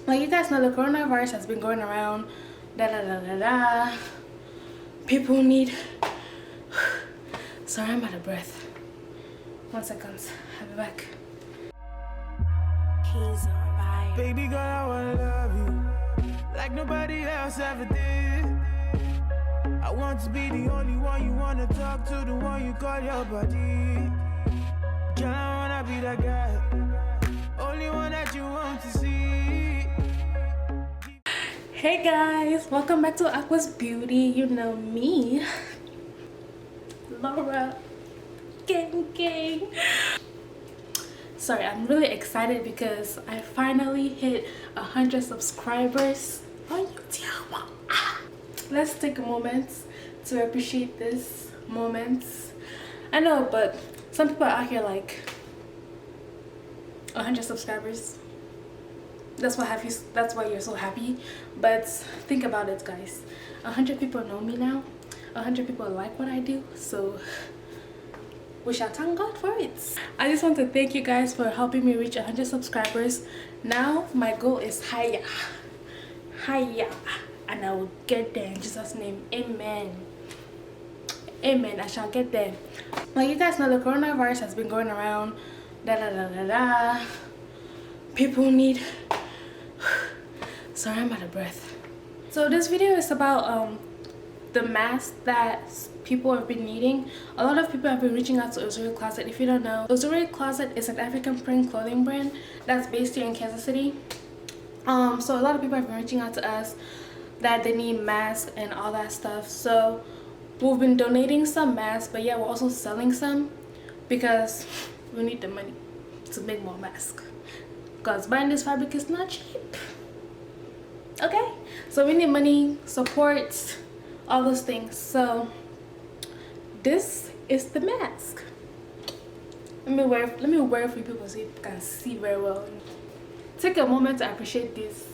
Like, you guys know, the coronavirus has been going around. People need. Sorry, I'm out of breath. 1 second. I'll be back. He's alright. Baby girl, I wanna love you like nobody else ever did. I want to be the only one you wanna talk to, the one you call your buddy. Girl, I wanna be that guy, only one that you want to see. Hey guys, welcome back to Aqua's Beauty. You know me, Laura. Gang. Sorry, I'm really excited because I finally hit 100 subscribers on YouTube. Let's take a moment to appreciate this moment. I know, but some people are out here like 100 subscribers. That's why you're so happy. But think about it, guys. 100 people know me now. 100 people like what I do. So we shall thank God for it. I just want to thank you guys for helping me reach 100 subscribers. Now my goal is higher, and I will get there in Jesus' name. Amen. I shall get there. Like, you guys know, the coronavirus has been going around. People need. Sorry, I'm out of breath. So this video is about the mask that people have been needing. A lot of people have been reaching out to Uzuricloset. If you don't know, Uzuricloset is an African print clothing brand that's based here in Kansas City. So a lot of people have been reaching out to us that they need masks and all that stuff. So we've been donating some masks, but yeah, we're also selling some because we need the money to make more masks, because buying this fabric is not cheap. Okay, so we need money, support, all those things. So this is the mask. Let me wear it for you people so you can see very well. Take a moment to appreciate this.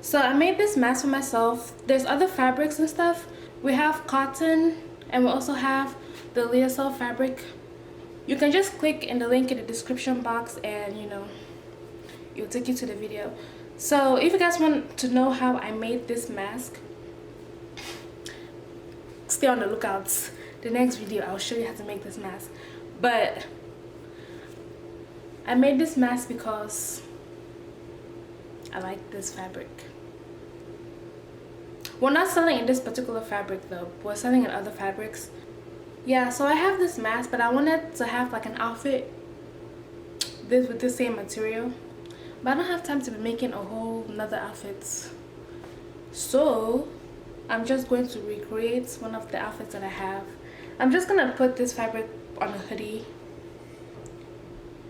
So I made this mask for myself. There's other fabrics and stuff. We have cotton and we also have the lyocell fabric. You can just click in the link in the description box and it'll take you to the video. So if you guys want to know how I made this mask, stay on the lookout. The next video I'll show you how to make this mask. But I made this mask because I like this fabric. We're not selling in this particular fabric though. We're selling in other fabrics. Yeah, so I have this mask, but I wanted to have like an outfit with the same material. But I don't have time to be making a whole nother outfits. So I'm just going to recreate one of the outfits that I have. I'm just gonna put this fabric on a hoodie.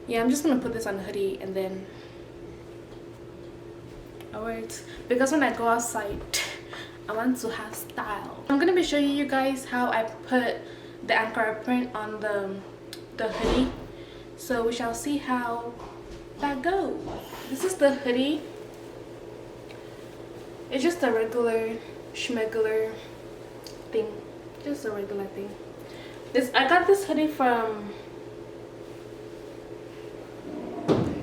Yeah, I'm just gonna put this on a hoodie and then I wear it because when I go outside I want to have style. I'm gonna be showing you guys how I put the anchor print on the hoodie. So we shall see how that goes. This is the hoodie. It's just a regular schmegular thing. Just a regular thing. I got this hoodie from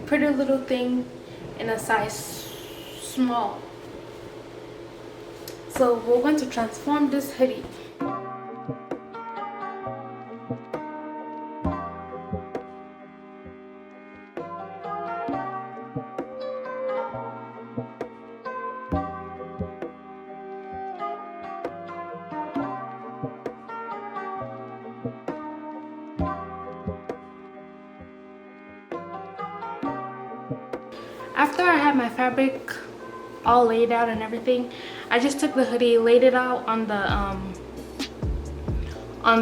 Pretty Little Thing in a size small. So we're going to transform this hoodie. After I had my fabric all laid out and everything, I just took the hoodie, laid it out on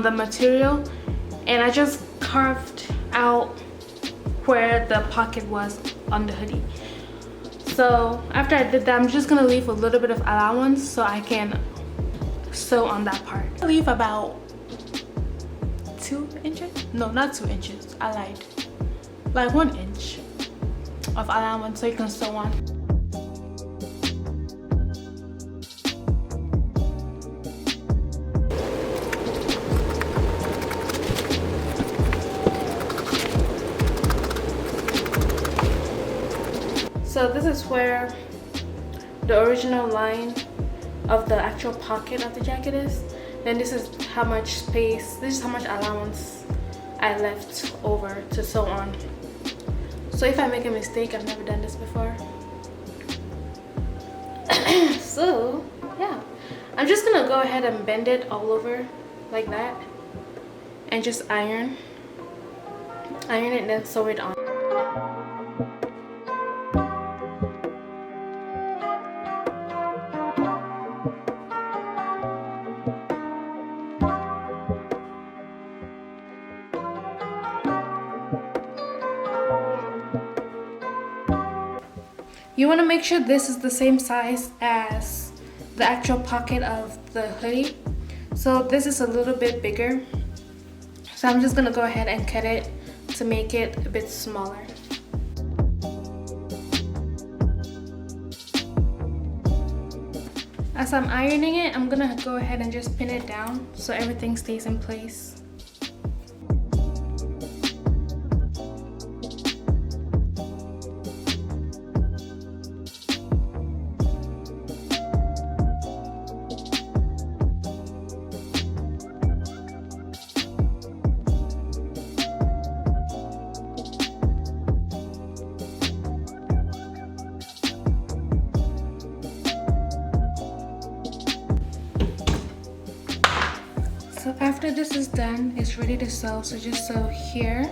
the material, and I just carved out where the pocket was on the hoodie. So after I did that, I'm just gonna leave a little bit of allowance so I can sew on that part. I leave about 2 inches? No, not 2 inches. I lied. Like 1 inch of allowance so you can sew on. So this is where the original line of the actual pocket of the jacket is. Then this is how much space, this is how much allowance I left over to sew on. So if I make a mistake, I've never done this before. So yeah, I'm just gonna go ahead and bend it all over like that and just iron it and then sew it on. You want to make sure this is the same size as the actual pocket of the hoodie. So this is a little bit bigger. So I'm just going to go ahead and cut it to make it a bit smaller. As I'm ironing it, I'm going to go ahead and just pin it down so everything stays in place. So after this is done, it's ready to sew. So just sew here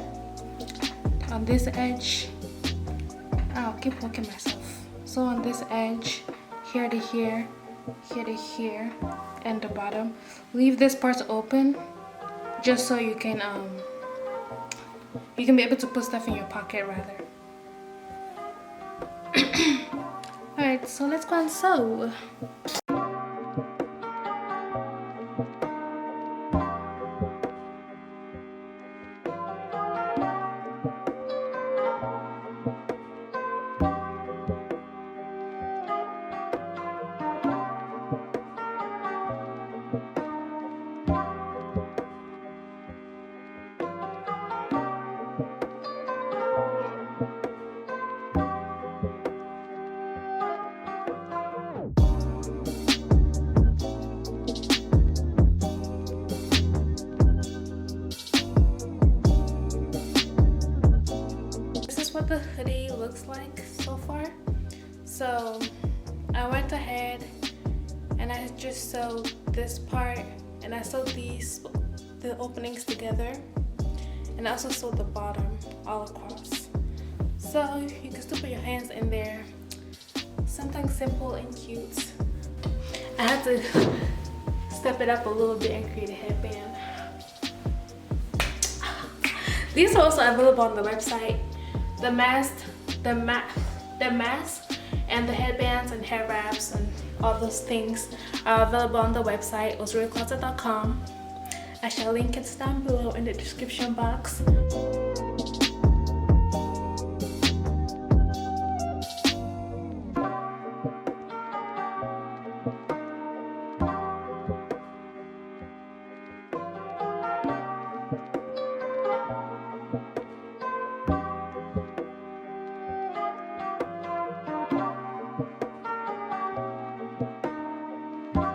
on this edge. I'll keep working myself. So on this edge, here to here, here to here, and the bottom. Leave this part open, just so you can be able to put stuff in your pocket rather. Alright, so let's go and sew. What the hoodie looks like so far. So I went ahead and I just sewed this part, and I sewed the openings together, and I also sewed the bottom all across. So you can still put your hands in there. Something simple and cute. I had to step it up a little bit and create a headband. These are also available on the website. The mask, and the headbands and hair wraps and all those things are available on the website, Uzuricloset.com. I shall link it down below in the description box.